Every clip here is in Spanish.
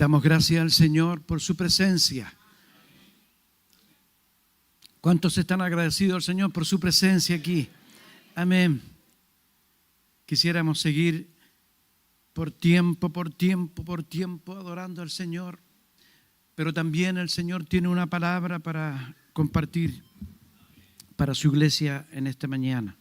Damos gracias al Señor por su presencia. ¿Cuántos están agradecidos al Señor por su presencia aquí? Amén. Quisiéramos seguir por tiempo adorando al Señor, pero también el Señor tiene una palabra para compartir para su iglesia en esta mañana.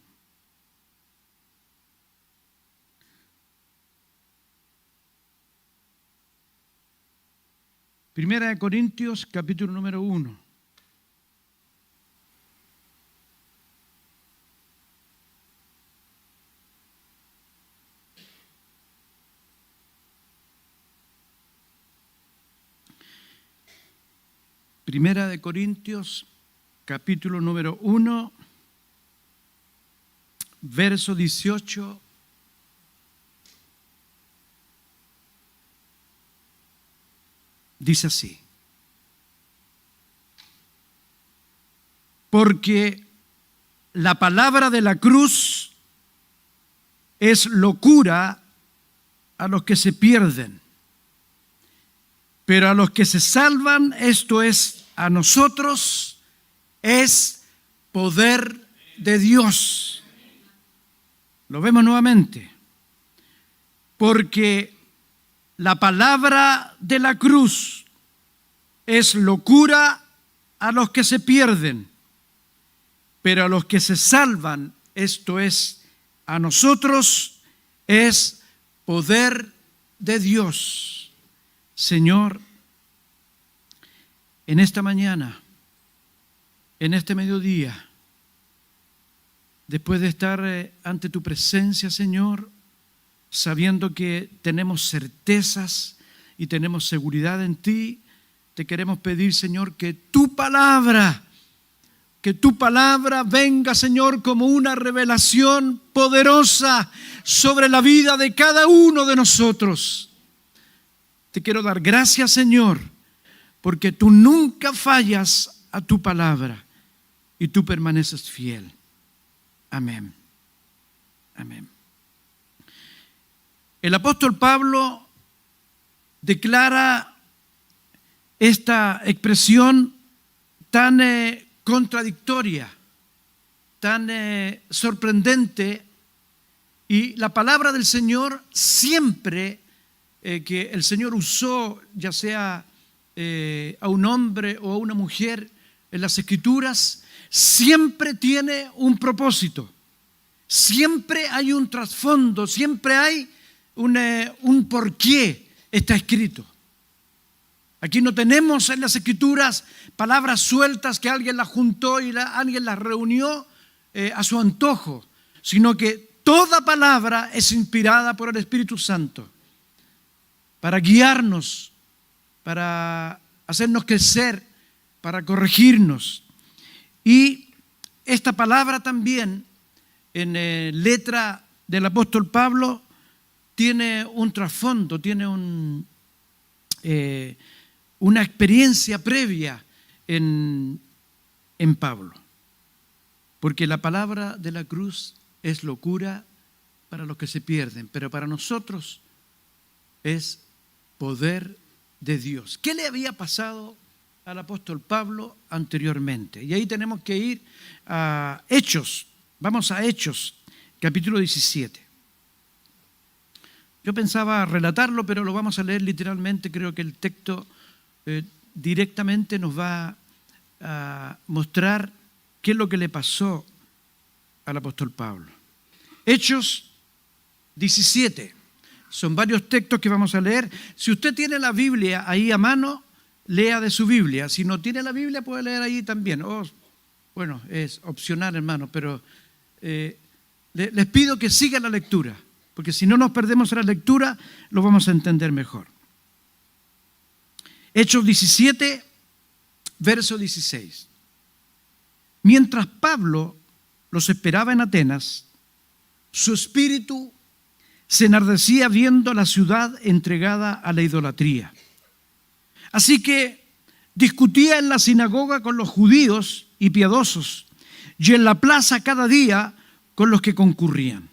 Primera de Corintios, capítulo número 1. Primera de Corintios, capítulo número 1, verso 18. Dice así: porque la palabra de la cruz es locura a los que se pierden, pero a los que se salvan, esto es, a nosotros, es poder de Dios. Lo vemos nuevamente. Porque la palabra de la cruz es locura a los que se pierden, pero a los que se salvan, esto es, a nosotros, es poder de Dios. Señor, en esta mañana, en este mediodía, después de estar ante tu presencia, Señor, sabiendo que tenemos certezas y tenemos seguridad en ti, te queremos pedir, Señor, que tu palabra venga, Señor, como una revelación poderosa sobre la vida de cada uno de nosotros. Te quiero dar gracias, Señor, porque tú nunca fallas a tu palabra y tú permaneces fiel. Amén. Amén. El apóstol Pablo declara esta expresión tan contradictoria, tan sorprendente, y la palabra del Señor siempre que el Señor usó, ya sea a un hombre o a una mujer en las Escrituras, siempre tiene un propósito, siempre hay un trasfondo, siempre hay un por qué está escrito. Aquí no tenemos en las Escrituras palabras sueltas que alguien las juntó y alguien las reunió a su antojo, sino que toda palabra es inspirada por el Espíritu Santo para guiarnos, para hacernos crecer, para corregirnos. Y esta palabra también, en letra del apóstol Pablo, tiene un trasfondo, tiene una experiencia previa en Pablo. Porque la palabra de la cruz es locura para los que se pierden, pero para nosotros es poder de Dios. ¿Qué le había pasado al apóstol Pablo anteriormente? Y ahí tenemos que ir a Hechos. Vamos a Hechos, capítulo 17. Yo pensaba relatarlo, pero lo vamos a leer literalmente. Creo que el texto directamente nos va a mostrar qué es lo que le pasó al apóstol Pablo. Hechos 17. Son varios textos que vamos a leer. Si usted tiene la Biblia ahí a mano, lea de su Biblia. Si no tiene la Biblia, puede leer ahí también. Bueno, es opcional, hermano, pero les pido que sigan la lectura, porque si no nos perdemos en la lectura, lo vamos a entender mejor. Hechos 17, verso 16. Mientras Pablo los esperaba en Atenas, su espíritu se enardecía viendo la ciudad entregada a la idolatría. Así que discutía en la sinagoga con los judíos y piadosos, y en la plaza cada día con los que concurrían.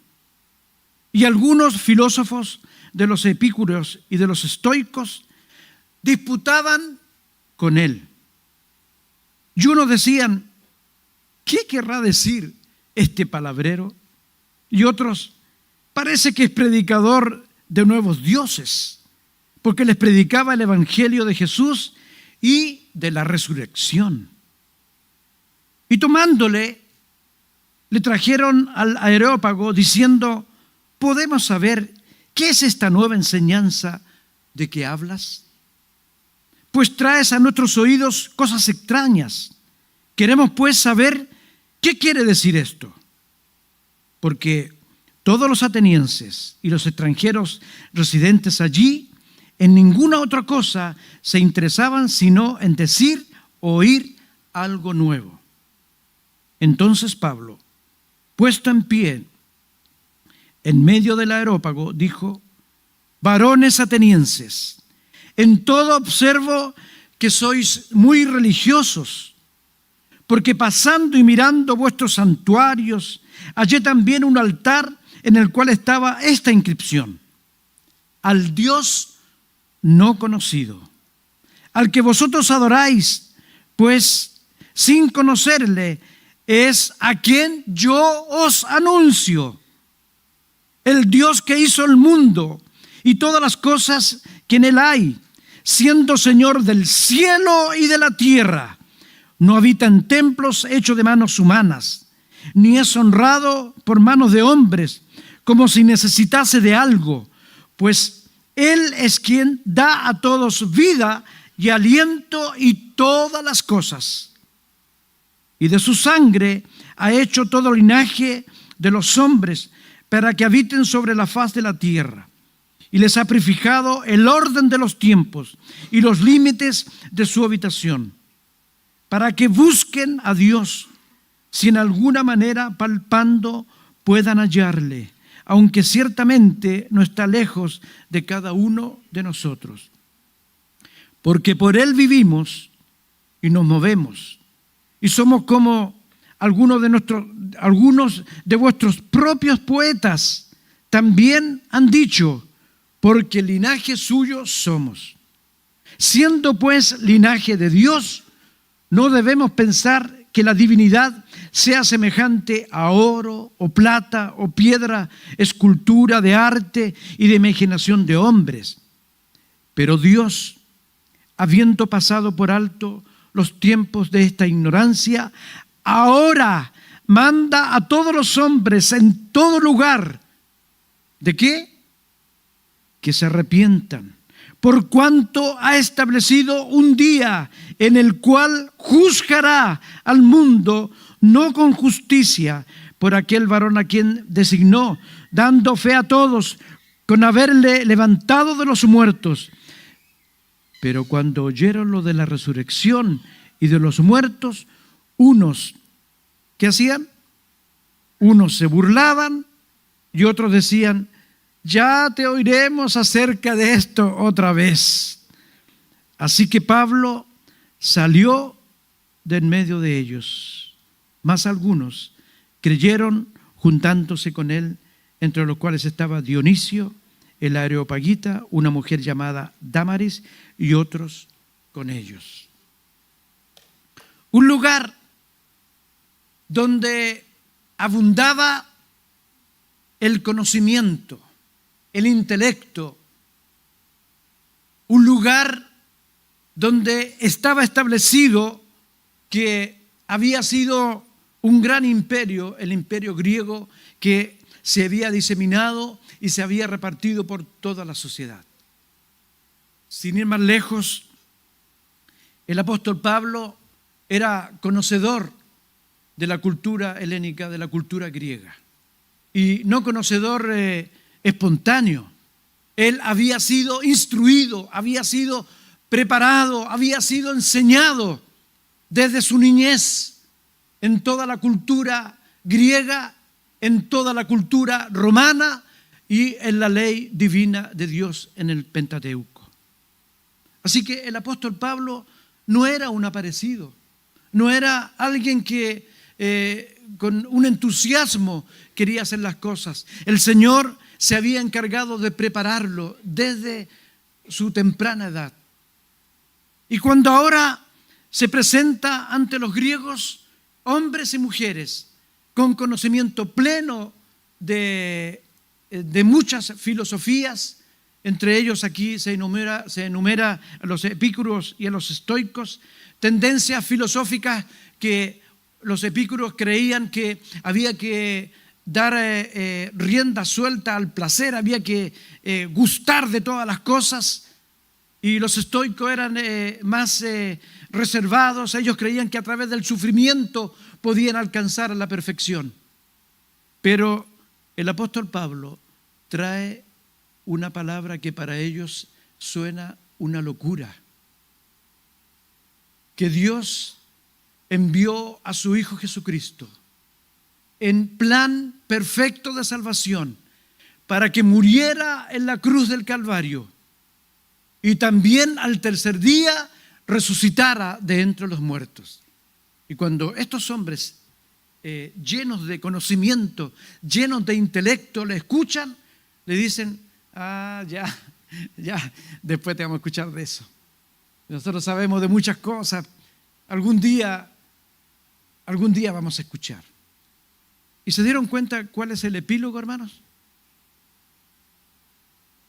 Y algunos filósofos de los epicúreos y de los estoicos disputaban con él. Y unos decían, ¿qué querrá decir este palabrero? Y otros, parece que es predicador de nuevos dioses, porque les predicaba el evangelio de Jesús y de la resurrección. Y tomándole, le trajeron al Areópago diciendo, ¿podemos saber qué es esta nueva enseñanza de que hablas? Pues traes a nuestros oídos cosas extrañas. Queremos pues saber qué quiere decir esto. Porque todos los atenienses y los extranjeros residentes allí en ninguna otra cosa se interesaban sino en decir o oír algo nuevo. Entonces Pablo, puesto en pie en medio del Areópago, dijo, varones atenienses, en todo observo que sois muy religiosos, porque pasando y mirando vuestros santuarios, hallé también un altar en el cual estaba esta inscripción: al Dios no conocido, al que vosotros adoráis, pues sin conocerle es a quien yo os anuncio. El Dios que hizo el mundo y todas las cosas que en él hay, siendo Señor del cielo y de la tierra, no habita en templos hechos de manos humanas, ni es honrado por manos de hombres, como si necesitase de algo, pues Él es quien da a todos vida y aliento y todas las cosas. Y de su sangre ha hecho todo linaje de los hombres para que habiten sobre la faz de la tierra. Y les ha prefijado el orden de los tiempos y los límites de su habitación, para que busquen a Dios, si en alguna manera palpando puedan hallarle, aunque ciertamente no está lejos de cada uno de nosotros. Porque por Él vivimos y nos movemos, y somos como algunos de vuestros propios poetas también han dicho, porque linaje suyo somos. Siendo pues linaje de Dios, no debemos pensar que la divinidad sea semejante a oro o plata o piedra, escultura de arte y de imaginación de hombres. Pero Dios, habiendo pasado por alto los tiempos de esta ignorancia, ahora manda a todos los hombres en todo lugar. ¿De qué? Que se arrepientan, por cuanto ha establecido un día en el cual juzgará al mundo, no con justicia, por aquel varón a quien designó, dando fe a todos con haberle levantado de los muertos. Pero cuando oyeron lo de la resurrección y de los muertos, unos, ¿qué hacían? Unos se burlaban y otros decían, ya te oiremos acerca de esto otra vez. Así que Pablo salió de en medio de ellos, mas algunos creyeron juntándose con él, entre los cuales estaba Dionisio, el areopagita, una mujer llamada Dámaris y otros con ellos. Un lugar donde abundaba el conocimiento, el intelecto, un lugar donde estaba establecido que había sido un gran imperio, el imperio griego, que se había diseminado y se había repartido por toda la sociedad. Sin ir más lejos, el apóstol Pablo era conocedor de la cultura helénica, de la cultura griega, y no conocedor espontáneo. Él había sido instruido, había sido preparado, había sido enseñado desde su niñez en toda la cultura griega, en toda la cultura romana y en la ley divina de Dios en el Pentateuco. Así que el apóstol Pablo no era un aparecido, no era alguien que con un entusiasmo quería hacer las cosas. El Señor se había encargado de prepararlo desde su temprana edad. Y cuando ahora se presenta ante los griegos, hombres y mujeres con conocimiento pleno de muchas filosofías, entre ellos aquí se enumera a los epicúreos y a los estoicos, tendencias filosóficas que los epicúreos creían que había que dar rienda suelta al placer, había que gustar de todas las cosas, y los estoicos eran más reservados. Ellos creían que a través del sufrimiento podían alcanzar la perfección. Pero el apóstol Pablo trae una palabra que para ellos suena una locura. Que Dios envió a su Hijo Jesucristo en plan perfecto de salvación para que muriera en la cruz del Calvario y también al tercer día resucitara de entre los muertos. Y cuando estos hombres llenos de conocimiento, llenos de intelecto, le escuchan, le dicen: ya, después te vamos a escuchar de eso. Nosotros sabemos de muchas cosas, algún día vamos a escuchar. ¿Y se dieron cuenta cuál es el epílogo, hermanos?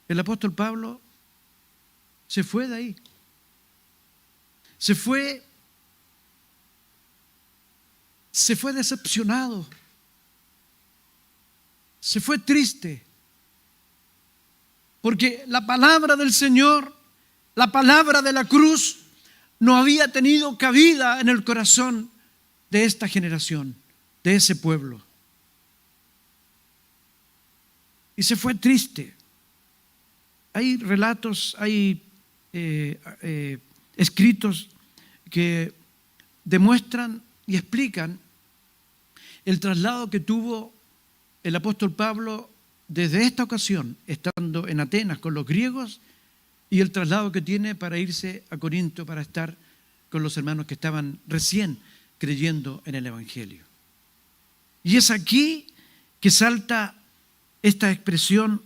El apóstol Pablo se fue de ahí. Se fue decepcionado. Se fue triste. Porque la palabra del Señor, la palabra de la cruz, no había tenido cabida en el corazón de esta generación, de ese pueblo. Y se fue triste. Hay relatos, hay escritos que demuestran y explican el traslado que tuvo el apóstol Pablo desde esta ocasión, estando en Atenas con los griegos, y el traslado que tiene para irse a Corinto para estar con los hermanos que estaban recién creyendo en el Evangelio. Y es aquí que salta esta expresión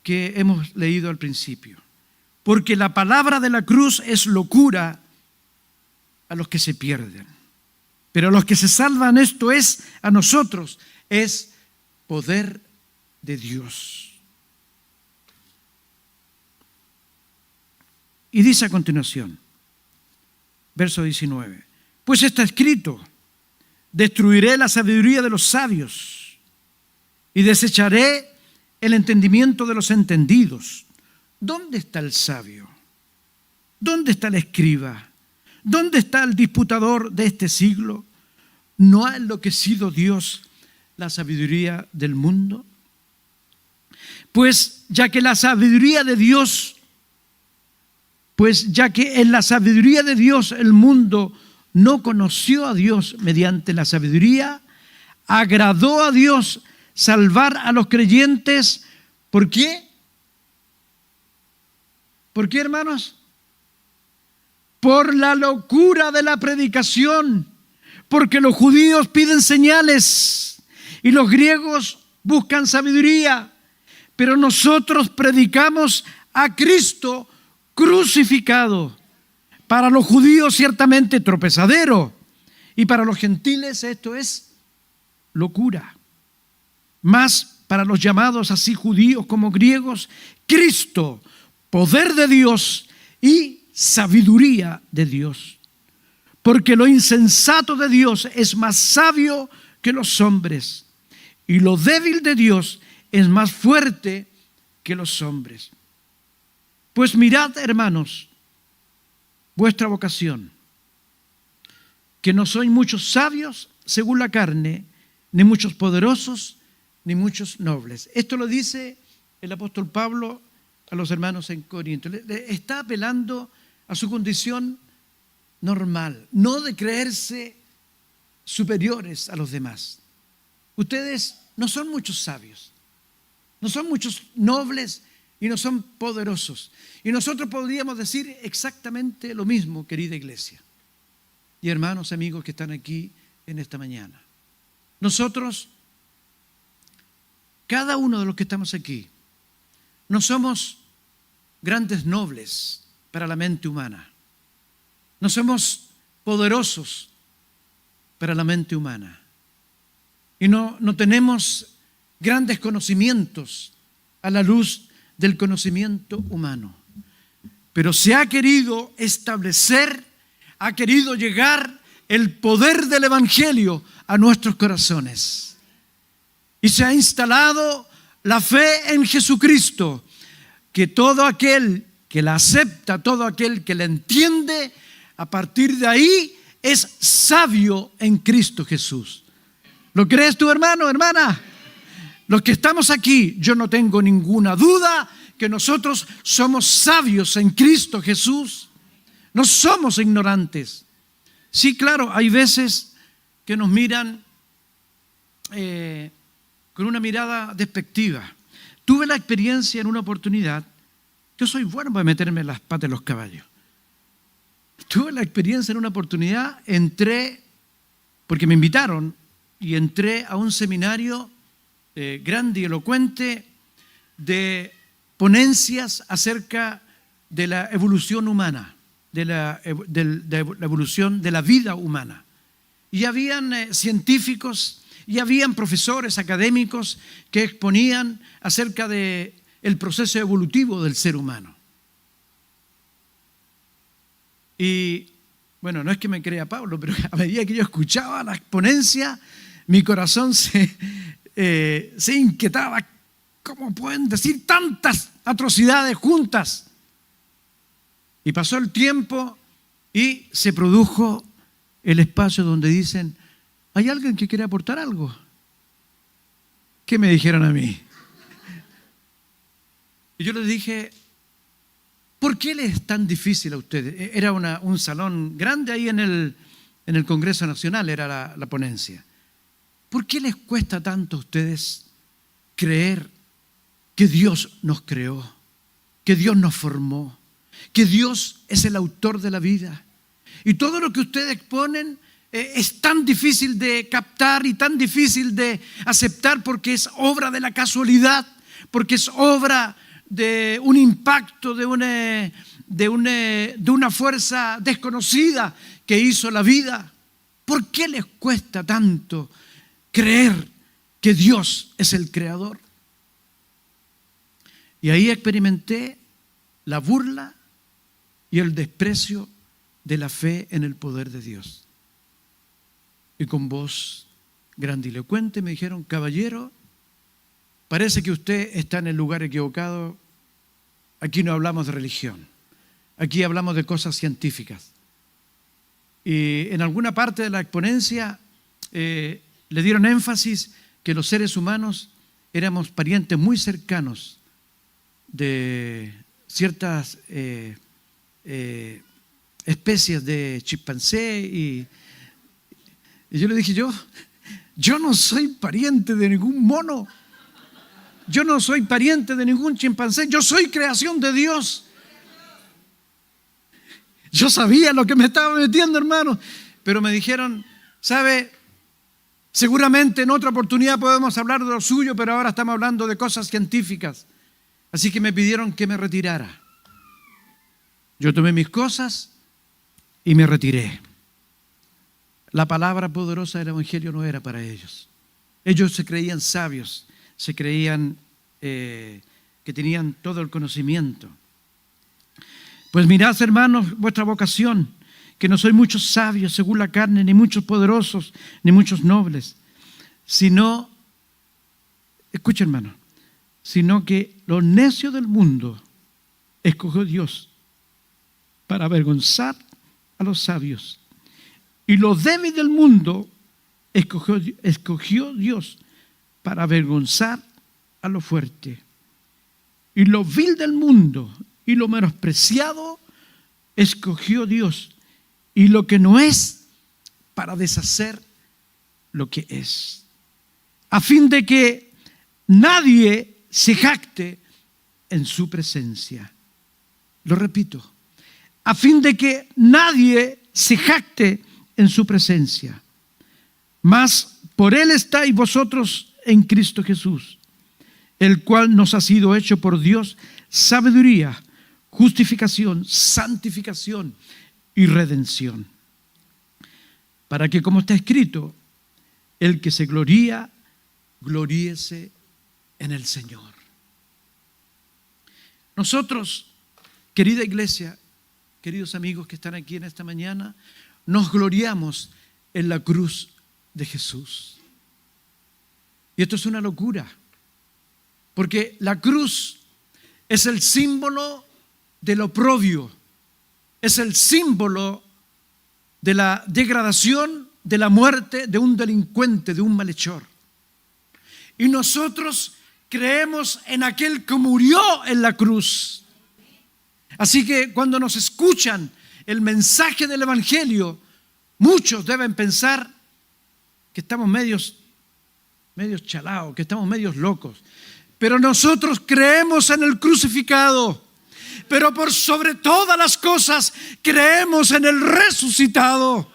que hemos leído al principio. Porque la palabra de la cruz es locura a los que se pierden. Pero a los que se salvan, esto es, a nosotros, es poder de Dios. Y dice a continuación, verso 19, pues está escrito: destruiré la sabiduría de los sabios y desecharé el entendimiento de los entendidos. ¿Dónde está el sabio? ¿Dónde está el escriba? ¿Dónde está el disputador de este siglo? ¿No ha enloquecido Dios la sabiduría del mundo? Pues ya que en la sabiduría de Dios el mundo no conoció a Dios mediante la sabiduría, agradó a Dios salvar a los creyentes. ¿Por qué? ¿Por qué, hermanos? Por la locura de la predicación. Porque los judíos piden señales y los griegos buscan sabiduría. Pero nosotros predicamos a Cristo crucificado. Para los judíos ciertamente tropezadero, y para los gentiles esto es locura. Mas para los llamados así judíos como griegos, Cristo, poder de Dios y sabiduría de Dios. Porque lo insensato de Dios es más sabio que los hombres, y lo débil de Dios es más fuerte que los hombres. Pues mirad, hermanos, vuestra vocación, que no sois muchos sabios según la carne, ni muchos poderosos, ni muchos nobles. Esto lo dice el apóstol Pablo a los hermanos en Corinto. Le está apelando a su condición normal, no de creerse superiores a los demás. Ustedes no son muchos sabios, no son muchos nobles y no son poderosos. Y nosotros podríamos decir exactamente lo mismo, querida iglesia y hermanos, amigos que están aquí en esta mañana. Nosotros, cada uno de los que estamos aquí, no somos grandes nobles para la mente humana. no somos poderosos para la mente humana. Y no tenemos grandes conocimientos a la luz del conocimiento humano. Pero se ha querido establecer, ha querido llegar el poder del Evangelio a nuestros corazones. Y se ha instalado la fe en Jesucristo, que todo aquel que la acepta, todo aquel que la entiende, a partir de ahí es sabio en Cristo Jesús. ¿Lo crees tú, hermano, hermana? Los que estamos aquí, yo no tengo ninguna duda que nosotros somos sabios en Cristo Jesús. No somos ignorantes. Sí, claro, hay veces que nos miran con una mirada despectiva. Tuve la experiencia en una oportunidad. Yo soy bueno para meterme en las patas de los caballos. Tuve la experiencia en una oportunidad, entré, porque me invitaron, y entré a un seminario grande y elocuente de ponencias acerca de la evolución humana, de la evolución de la vida humana. Y habían científicos y habían profesores académicos que exponían acerca del proceso evolutivo del ser humano. Y bueno, no es que me crea Pablo, pero a medida que yo escuchaba la exponencia, mi corazón se inquietaba. ¿Cómo pueden decir tantas atrocidades juntas? Y pasó el tiempo y se produjo el espacio donde dicen: ¿hay alguien que quiere aportar algo? ¿Qué me dijeron a mí? Y yo les dije: ¿por qué les es tan difícil a ustedes? Era un salón grande ahí en el Congreso Nacional, era la ponencia. ¿Por qué les cuesta tanto a ustedes creer que Dios nos creó, que Dios nos formó, que Dios es el autor de la vida? Y todo lo que ustedes exponen es tan difícil de captar y tan difícil de aceptar, porque es obra de la casualidad, porque es obra de un impacto, de una fuerza desconocida que hizo la vida. ¿Por qué les cuesta tanto creer que Dios es el creador? Y ahí experimenté la burla y el desprecio de la fe en el poder de Dios. Y con voz grandilocuente me dijeron: caballero, parece que usted está en el lugar equivocado. Aquí no hablamos de religión, aquí hablamos de cosas científicas. Y en alguna parte de la exponencia le dieron énfasis que los seres humanos éramos parientes muy cercanos de ciertas especies de chimpancé, y yo le dije: yo no soy pariente de ningún mono, yo no soy pariente de ningún chimpancé, yo soy creación de Dios. Yo sabía lo que me estaba metiendo, hermano, pero me dijeron: ¿sabe? Seguramente en otra oportunidad podemos hablar de lo suyo, pero ahora estamos hablando de cosas científicas. Así que me pidieron que me retirara. Yo tomé mis cosas y me retiré. La palabra poderosa del Evangelio no era para ellos. Ellos se creían sabios, se creían que tenían todo el conocimiento. Pues mirad, hermanos, vuestra vocación, que no soy muchos sabios según la carne, ni muchos poderosos, ni muchos nobles, sino, escucha, hermano, sino que los necios del mundo escogió Dios para avergonzar a los sabios, y los débiles del mundo escogió Dios para avergonzar a lo fuerte, y lo vil del mundo y lo menospreciado escogió Dios, y lo que no es, para deshacer lo que es, a fin de que nadie se jacte en su presencia. Lo repito: a fin de que nadie se jacte en su presencia. Mas por Él estáis vosotros en Cristo Jesús, el cual nos ha sido hecho por Dios sabiduría, justificación, santificación y redención. Para que, como está escrito, el que se gloría, gloríese en el Señor. Nosotros, querida iglesia, queridos amigos que están aquí en esta mañana, nos gloriamos en la cruz de Jesús. Y esto es una locura, porque la cruz es el símbolo del oprobio, es el símbolo de la degradación, de la muerte de un delincuente, de un malhechor. Y nosotros creemos en aquel que murió en la cruz. Así que cuando nos escuchan el mensaje del Evangelio, muchos deben pensar que estamos medios chalados, que estamos medios locos. Pero nosotros creemos en el crucificado. Pero por sobre todas las cosas creemos en el resucitado.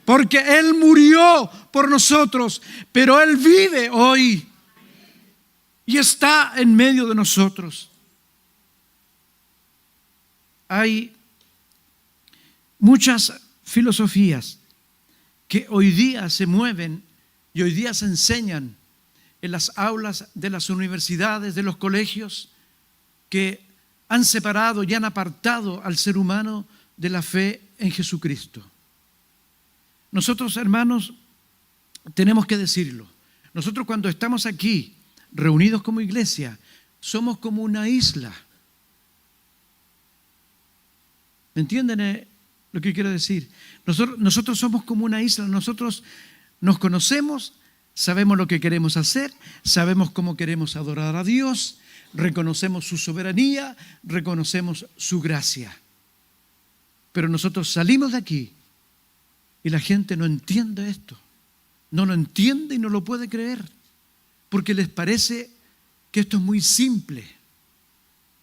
Porque Él murió por nosotros, pero Él vive hoy y está en medio de nosotros. Hay muchas filosofías que hoy día se mueven y hoy día se enseñan en las aulas de las universidades, de los colegios, que han separado y han apartado al ser humano de la fe en Jesucristo. Nosotros, hermanos, tenemos que decirlo. Nosotros cuando estamos aquí, reunidos como iglesia, somos como una isla. ¿Me entienden lo que quiero decir? Nosotros somos como una isla. Nosotros nos conocemos, sabemos lo que queremos hacer, sabemos cómo queremos adorar a Dios, reconocemos su soberanía, reconocemos su gracia. Pero nosotros salimos de aquí y la gente no entiende esto. No lo entiende y no lo puede creer, porque les parece que esto es muy simple,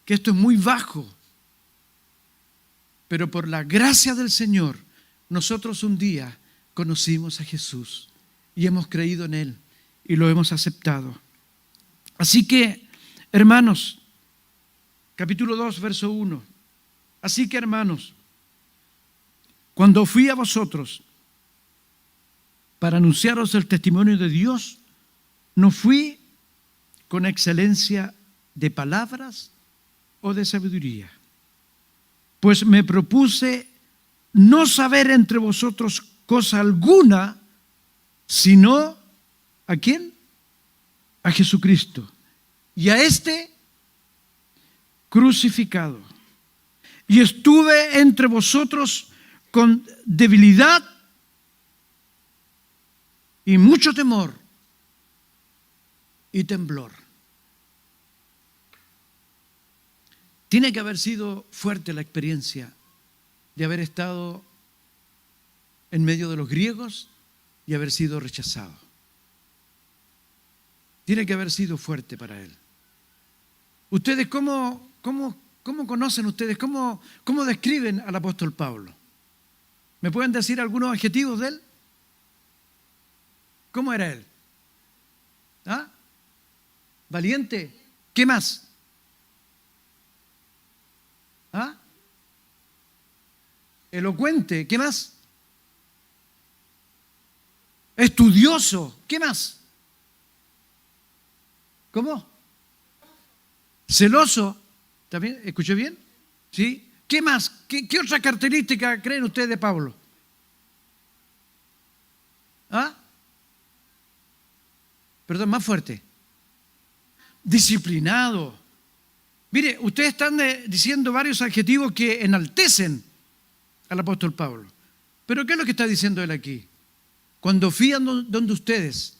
que esto es muy bajo. Pero por la gracia del Señor, nosotros un día conocimos a Jesús y hemos creído en Él y lo hemos aceptado. Así que, hermanos, capítulo 2, verso 1. Así que, hermanos, cuando fui a vosotros para anunciaros el testimonio de Dios, no fui con excelencia de palabras o de sabiduría, pues me propuse no saber entre vosotros cosa alguna, sino ¿a quién? A Jesucristo, y a este crucificado. Y estuve entre vosotros con debilidad y mucho temor y temblor. Tiene que haber sido fuerte la experiencia de haber estado en medio de los griegos y haber sido rechazado. Tiene que haber sido fuerte para él. ¿Ustedes cómo conocen ustedes? ¿Cómo describen al apóstol Pablo? ¿Me pueden decir algunos adjetivos de él? ¿Cómo era él? ¿Ah? Valiente. ¿Qué más? ¿Ah? Elocuente. ¿Qué más? Estudioso. ¿Qué más? ¿Cómo? Celoso. ¿También? ¿Escuché bien? ¿Sí? ¿Qué más? ¿Qué otra característica creen ustedes de Pablo? ¿Ah? Perdón, más fuerte. Disciplinado. Mire, ustedes están diciendo varios adjetivos que enaltecen al apóstol Pablo. Pero ¿qué es lo que está diciendo él aquí? Cuando fui a donde ustedes,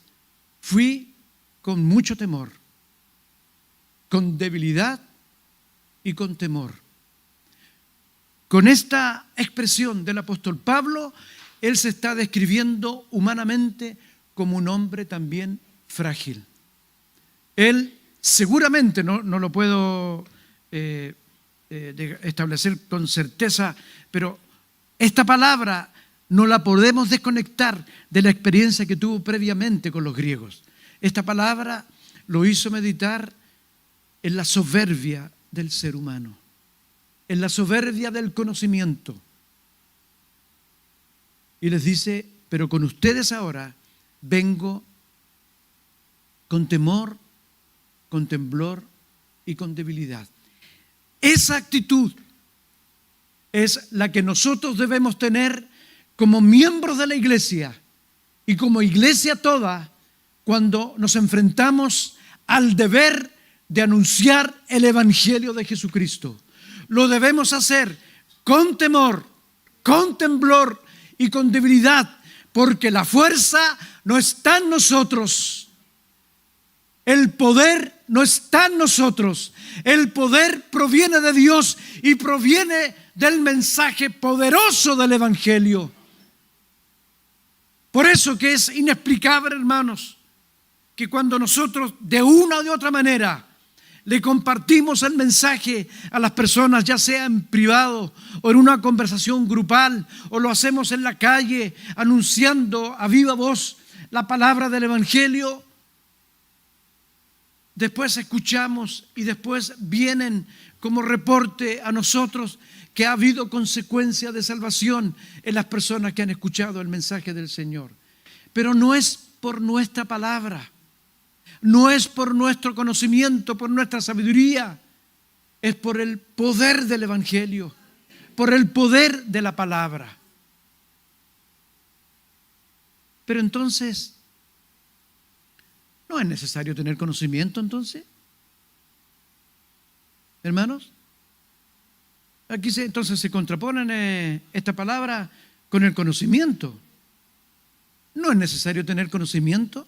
fui con mucho temor, con debilidad y con temor. Con esta expresión del apóstol Pablo, él se está describiendo humanamente como un hombre también frágil. Él seguramente, no lo puedo establecer con certeza, pero esta palabra no la podemos desconectar de la experiencia que tuvo previamente con los griegos. Esta palabra lo hizo meditar en la soberbia del ser humano, en la soberbia del conocimiento, Y les dice, pero con ustedes ahora vengo con temor, con temblor y con debilidad. Esa actitud es la que nosotros debemos tener como miembros de la iglesia y como iglesia toda cuando nos enfrentamos al deber de anunciar el Evangelio de Jesucristo. Lo debemos hacer con temor, con temblor y con debilidad, porque la fuerza no está en nosotros. El poder no está en nosotros. El poder proviene de Dios y proviene del mensaje poderoso del Evangelio. Por eso que es inexplicable, hermanos, que cuando nosotros de una o de otra manera le compartimos el mensaje a las personas, ya sea en privado o en una conversación grupal, o lo hacemos en la calle anunciando a viva voz la palabra del Evangelio, después escuchamos y después vienen como reporte a nosotros que ha habido consecuencia de salvación en las personas que han escuchado el mensaje del Señor. Pero no es por nuestra palabra, no es por nuestro conocimiento, por nuestra sabiduría, es por el poder del Evangelio, por el poder de la palabra. Pero entonces, ¿no es necesario tener conocimiento entonces? Hermanos, aquí entonces se contraponen esta palabra con el conocimiento. ¿No es necesario tener conocimiento?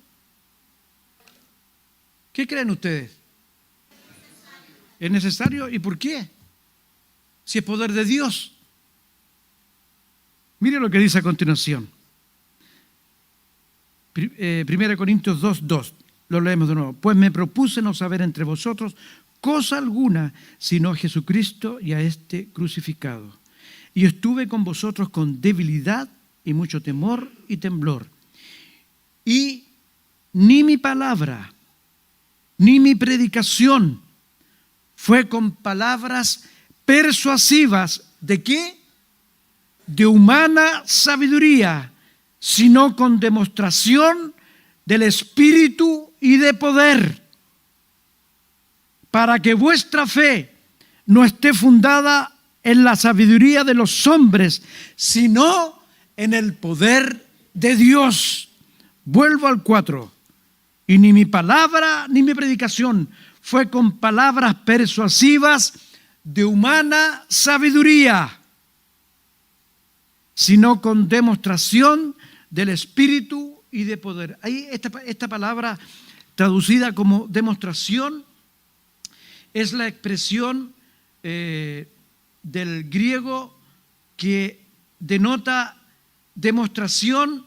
¿Qué creen ustedes? ¿Es necesario? ¿Y por qué? Si es poder de Dios. Mire lo que dice a continuación. 1 Corintios 2:2. Lo leemos de nuevo. Pues me propuse no saber entre vosotros cosa alguna, sino a Jesucristo y a este crucificado. Y estuve con vosotros con debilidad y mucho temor y temblor. Y ni mi palabra, ni mi predicación fue con palabras persuasivas. ¿De qué? De humana sabiduría, sino con demostración del Espíritu y de poder, para que vuestra fe no esté fundada en la sabiduría de los hombres, sino en el poder de Dios. Vuelvo al 4. Y ni mi palabra ni mi predicación fue con palabras persuasivas de humana sabiduría, sino con demostración del Espíritu y de poder. Ahí esta palabra traducida como demostración es la expresión del griego que denota demostración,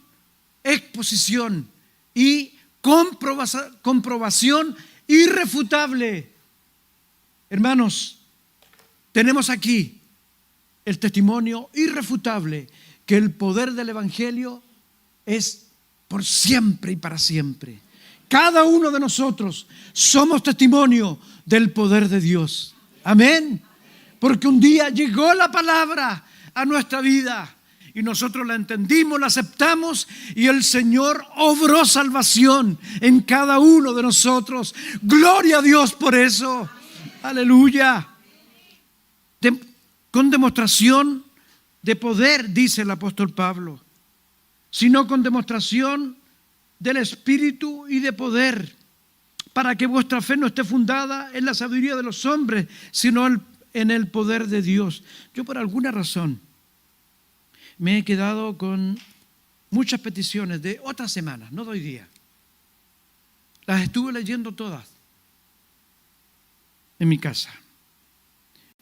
exposición y comprobación irrefutable. Hermanos, tenemos aquí el testimonio irrefutable que el poder del Evangelio es por siempre y para siempre. Cada uno de nosotros somos testimonio del poder de Dios. Amén. Porque un día llegó la palabra a nuestra vida y nosotros la entendimos, la aceptamos y el Señor obró salvación en cada uno de nosotros. Gloria a Dios por eso. Aleluya. Con demostración de poder, dice el apóstol Pablo, sino con demostración del Espíritu y de poder, para que vuestra fe no esté fundada en la sabiduría de los hombres, sino en el poder de Dios. Yo por alguna razón me he quedado con muchas peticiones de otras semanas, no de hoy día. Las estuve leyendo todas en mi casa.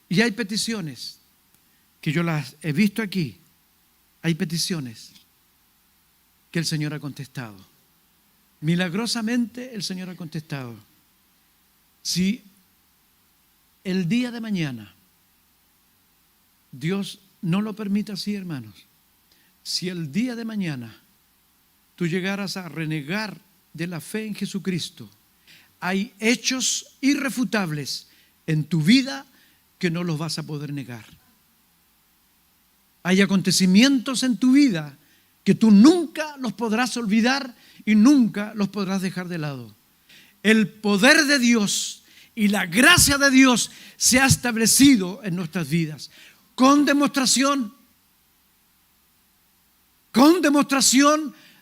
Y hay peticiones que yo las he visto aquí. Hay peticiones que el Señor ha contestado. Milagrosamente el Señor ha contestado. Si el día de mañana Dios no lo permite así, hermanos, si el día de mañana tú llegaras a renegar de la fe en Jesucristo, hay hechos irrefutables en tu vida que no los vas a poder negar. Hay acontecimientos en tu vida que tú nunca los podrás olvidar y nunca los podrás dejar de lado. El poder de Dios y la gracia de Dios se ha establecido en nuestras vidas con demostración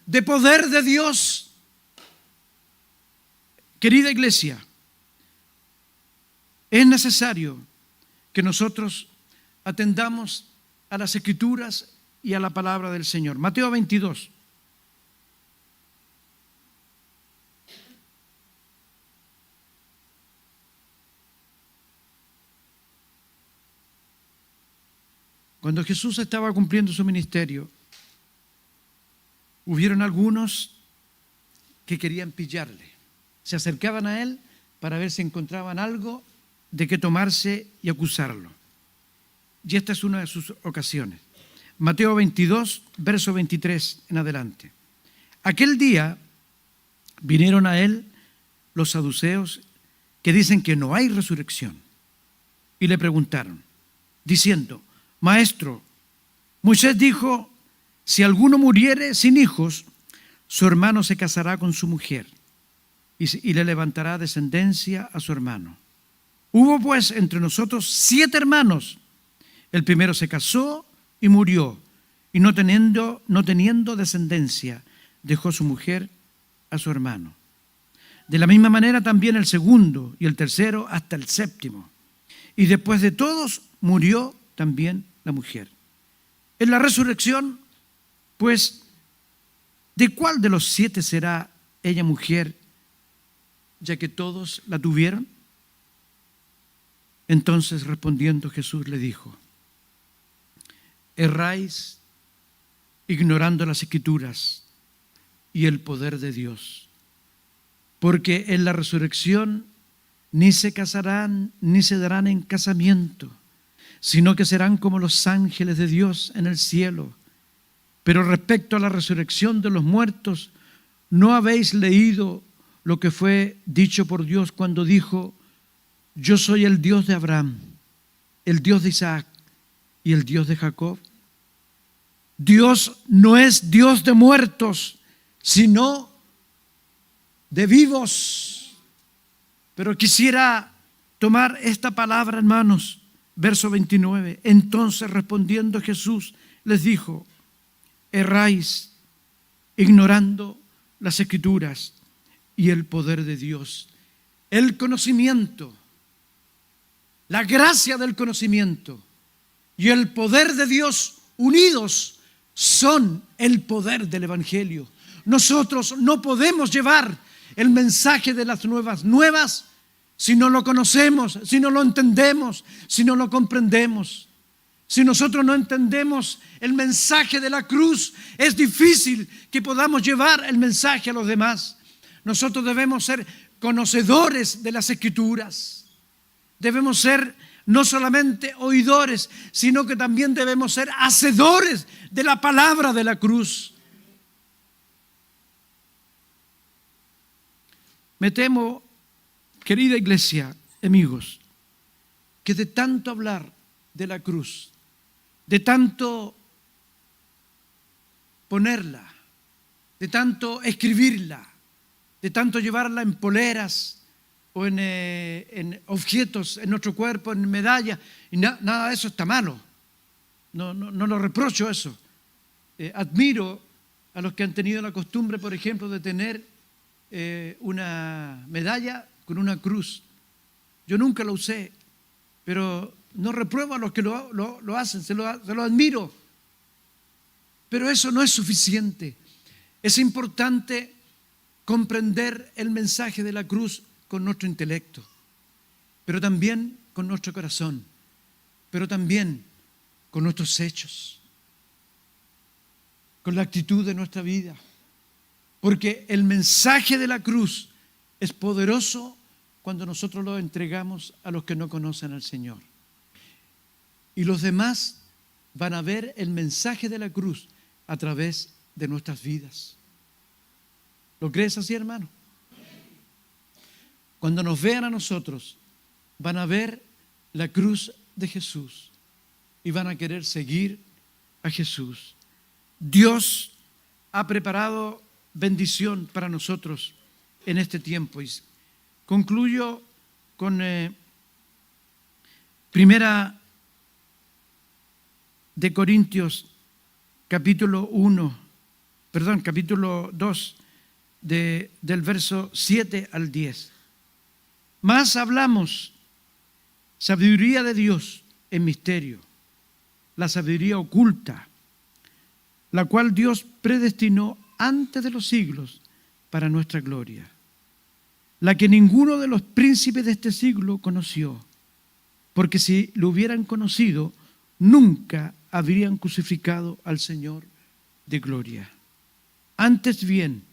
de poder de Dios. Querida iglesia, es necesario que nosotros atendamos a las Escrituras y a la palabra del Señor. Mateo 22. Cuando Jesús estaba cumpliendo su ministerio, hubieron algunos que querían pillarle. Se acercaban a él para ver si encontraban algo de qué tomarse y acusarlo. Y esta es una de sus ocasiones. Mateo 22, verso 23 en adelante. Aquel día vinieron a él los saduceos que dicen que no hay resurrección y le preguntaron, diciendo, Maestro, Moisés dijo, si alguno muriere sin hijos, su hermano se casará con su mujer y le levantará descendencia a su hermano. Hubo pues entre nosotros 7 hermanos. El primero se casó y murió, y no teniendo descendencia, dejó su mujer a su hermano. De la misma manera también el segundo y el tercero hasta el séptimo. Y después de todos murió también la mujer. En la resurrección, pues, ¿de cuál de los 7 será ella mujer, ya que todos la tuvieron? Entonces respondiendo Jesús le dijo, erráis ignorando las Escrituras y el poder de Dios, porque en la resurrección ni se casarán ni se darán en casamiento, sino que serán como los ángeles de Dios en el cielo. Pero respecto a la resurrección de los muertos, ¿no habéis leído lo que fue dicho por Dios cuando dijo, yo soy el Dios de Abraham, el Dios de Isaac y el Dios de Jacob? Dios no es Dios de muertos, sino de vivos. Pero quisiera tomar esta palabra, hermanos, verso 29. Entonces respondiendo Jesús les dijo, erráis ignorando las Escrituras y el poder de Dios. El conocimiento, la gracia del conocimiento y el poder de Dios unidos son el poder del Evangelio. Nosotros no podemos llevar el mensaje de las nuevas si no lo conocemos, si no lo entendemos, si no lo comprendemos. Si nosotros no entendemos el mensaje de la cruz, es difícil que podamos llevar el mensaje a los demás. Nosotros debemos ser conocedores de las Escrituras. Debemos ser no solamente oidores, sino que también debemos ser hacedores de la palabra de la cruz. Me temo, querida iglesia, amigos, que de tanto hablar de la cruz, de tanto ponerla, de tanto escribirla, de tanto llevarla en poleras o en objetos en nuestro cuerpo, en medallas, y nada de eso está malo. No lo reprocho eso. Admiro a los que han tenido la costumbre, por ejemplo, de tener una medalla con una cruz. Yo nunca lo usé, pero no repruebo a los que lo hacen, se lo admiro. Pero eso no es suficiente. Es importante comprender el mensaje de la cruz con nuestro intelecto, pero también con nuestro corazón, pero también con nuestros hechos, con la actitud de nuestra vida. Porque el mensaje de la cruz es poderoso cuando nosotros lo entregamos a los que no conocen al Señor. Y los demás van a ver el mensaje de la cruz a través de nuestras vidas. ¿Lo crees así, hermano? Cuando nos vean a nosotros, van a ver la cruz de Jesús y van a querer seguir a Jesús. Dios ha preparado bendición para nosotros en este tiempo. Y concluyo con Primera de Corintios, capítulo 2, del verso 7 al 10. Más hablamos sabiduría de Dios en misterio, la sabiduría oculta, la cual Dios predestinó antes de los siglos para nuestra gloria, la que ninguno de los príncipes de este siglo conoció, porque si lo hubieran conocido, nunca habrían crucificado al Señor de gloria. Antes bien,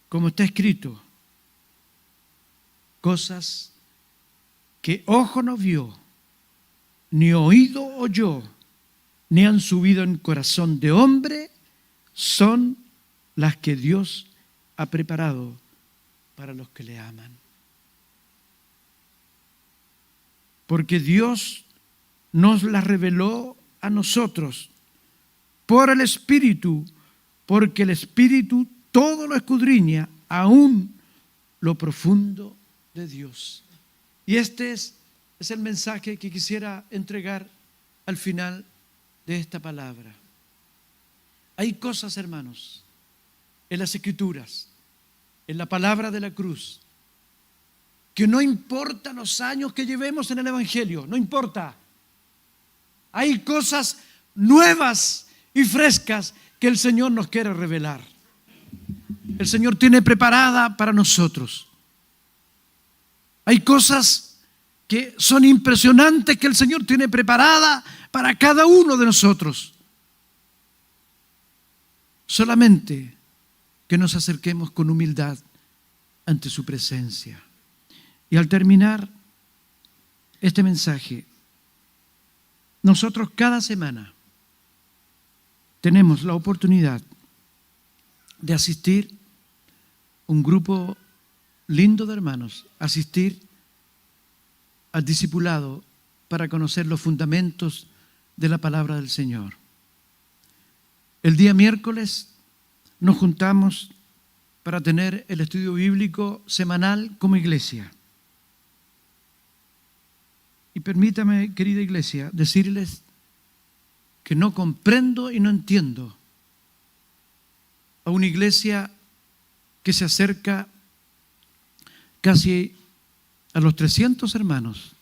como está escrito, cosas que ojo no vio, ni oído oyó, ni han subido en corazón de hombre, son las que Dios ha preparado para los que le aman. Porque Dios nos las reveló a nosotros por el Espíritu, porque el Espíritu todo lo escudriña, aún lo profundo de Dios. Y este es el mensaje que quisiera entregar al final de esta palabra. Hay cosas, hermanos, en las Escrituras, en la palabra de la cruz, que no importa los años que llevemos en el Evangelio, no importa. Hay cosas nuevas y frescas que el Señor nos quiere revelar. El Señor tiene preparada para nosotros. Hay cosas que son impresionantes que el Señor tiene preparada para cada uno de nosotros. Solamente que nos acerquemos con humildad ante su presencia. Y al terminar este mensaje, nosotros cada semana tenemos la oportunidad de asistir a un grupo lindo de hermanos, asistir al discipulado para conocer los fundamentos de la palabra del Señor. El día miércoles nos juntamos para tener el estudio bíblico semanal como iglesia. Y permítame, querida iglesia, decirles que no comprendo y no entiendo a una iglesia que se acerca casi a los 300 hermanos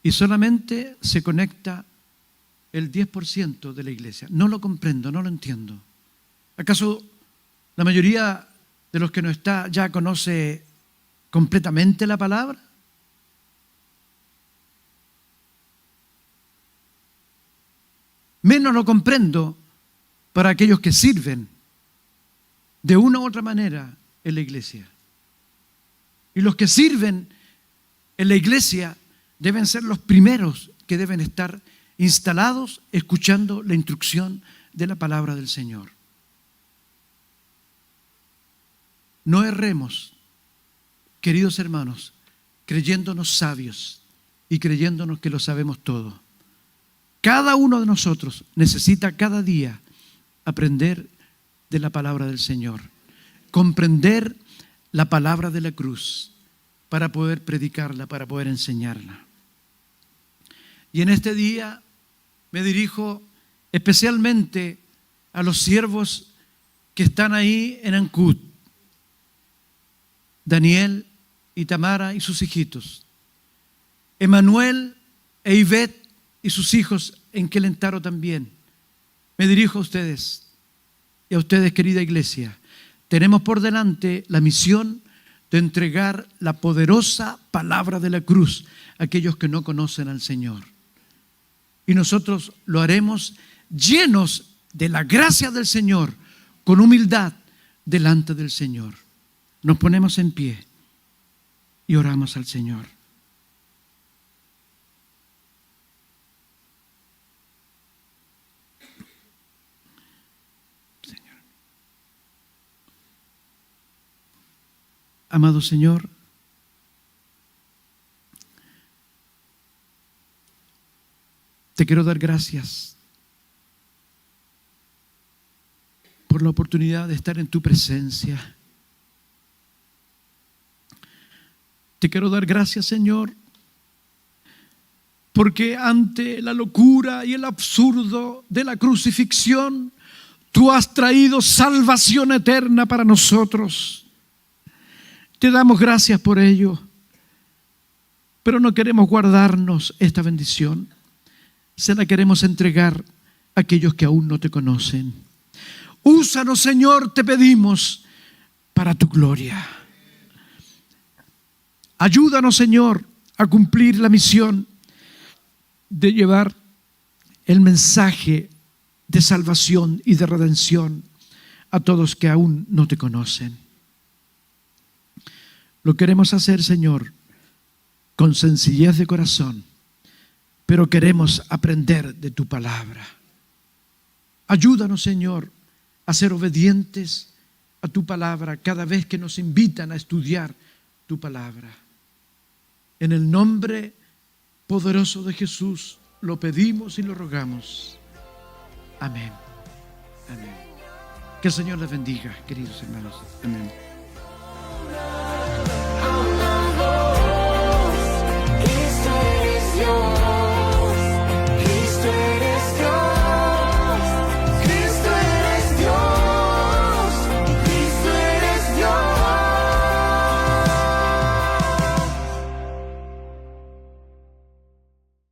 y solamente se conecta el 10% de la iglesia. No lo comprendo, no lo entiendo. ¿Acaso la mayoría de los que no está ya conoce completamente la palabra? Menos lo comprendo para aquellos que sirven de una u otra manera en la iglesia. Y los que sirven en la iglesia deben ser los primeros que deben estar instalados escuchando la instrucción de la palabra del Señor. No erremos, queridos hermanos, creyéndonos sabios y creyéndonos que lo sabemos todo. Cada uno de nosotros necesita cada día aprender de la palabra del Señor, comprender la palabra de la cruz para poder predicarla, para poder enseñarla. Y en este día me dirijo especialmente a los siervos que están ahí en Ancud, Daniel y Tamara y sus hijitos, Emanuel e Ivette y sus hijos en Quelentaro también. Me dirijo a ustedes y a ustedes, querida iglesia. Tenemos por delante la misión de entregar la poderosa palabra de la cruz a aquellos que no conocen al Señor. Y nosotros lo haremos llenos de la gracia del Señor, con humildad delante del Señor. Nos ponemos en pie y oramos al Señor. Amado Señor, te quiero dar gracias por la oportunidad de estar en tu presencia. Te quiero dar gracias, Señor, porque ante la locura y el absurdo de la crucifixión, tú has traído salvación eterna para nosotros. Te damos gracias por ello, pero no queremos guardarnos esta bendición. Se la queremos entregar a aquellos que aún no te conocen. Úsanos, Señor, te pedimos, para tu gloria. Ayúdanos, Señor, a cumplir la misión de llevar el mensaje de salvación y de redención a todos que aún no te conocen. Lo queremos hacer, Señor, con sencillez de corazón, pero queremos aprender de tu palabra. Ayúdanos, Señor, a ser obedientes a tu palabra cada vez que nos invitan a estudiar tu palabra. En el nombre poderoso de Jesús lo pedimos y lo rogamos. Amén. Amén. Que el Señor les bendiga, queridos hermanos. Amén.